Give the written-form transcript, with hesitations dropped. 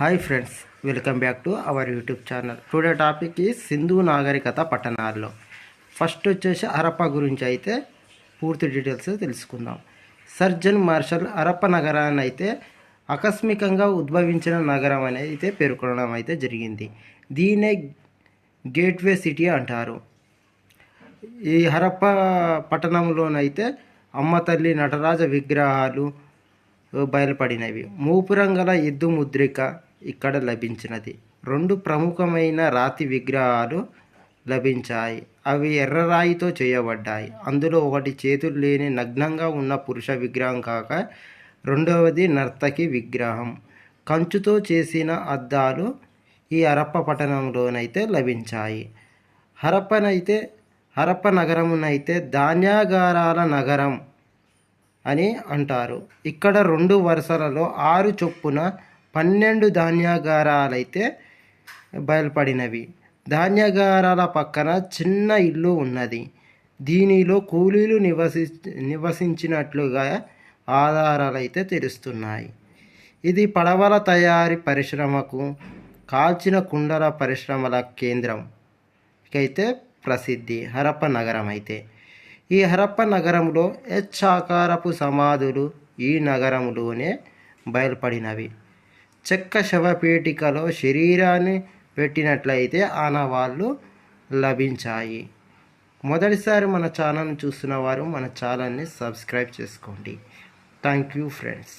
Hi friends, welcome back to our YouTube channel. Today topic ఈ సింధు నాగరికత పట్టణాల్లో. First వచ్చేసి హరప్ప గురించి అయితే పూర్తి డీటెయిల్స్ తెలుసుకుందాం. సర్జన్ మార్షల్ హరప్ప నగరాన్ని అయితే ఆకస్మికంగా ఉద్భవించిన నగరం అనేది అయితే పేర్కొనడం అయితే జరిగింది. దీన్నే గేట్వే సిటీ అంటారు. ఈ హరప్ప పట్టణంలోనైతే అమ్మ తల్లి నటరాజ విగ్రహాలు బయలుపడినవి. మూపురంగల ఎద్దు ముద్రిక ఇక్కడ లభించినది. 2 ప్రముఖమైన రాతి విగ్రహాలు లభించాయి. అవి ఎర్రరాయితో చేయబడ్డాయి. అందులో ఒకటి చేతులు లేని నగ్నంగా ఉన్న పురుష విగ్రహం కాక రెండవది నర్తకి విగ్రహం. కంచుతో చేసిన అద్దాలు ఈ హరప్ప పట్టణంలోనైతే లభించాయి. హరప్ప నగరమునైతే ధాన్యాగారాల నగరం అని అంటారు. ఇక్కడ 2 వరుసలలో 6 చొప్పున 12 ధాన్యాగారాలైతే బయలుపడినవి. ధాన్యాగారాల పక్కన చిన్న ఇల్లు ఉన్నది. దీనిలో కూలీలు నివసించినట్లుగా ఆధారాలైతే తెలుస్తున్నాయి. ఇది పడవల తయారీ పరిశ్రమకు, కాల్చిన కుండల పరిశ్రమల కేంద్రం అయితే ప్రసిద్ధి హరప్ప నగరం అయితే. ఈ హరప్ప నగరంలో హెచ్ ఆకారపు సమాధులు ఈ నగరంలోనే బయలుపడినవి. చెక్క శవపేటికలో శరీరాన్ని పెట్టినట్లయితే ఆనవాళ్ళు లభించాయి. మొదటిసారి మన ఛానల్ని చూస్తున్న వారు మన ఛానల్ని సబ్స్క్రైబ్ చేసుకోండి. Thank you friends.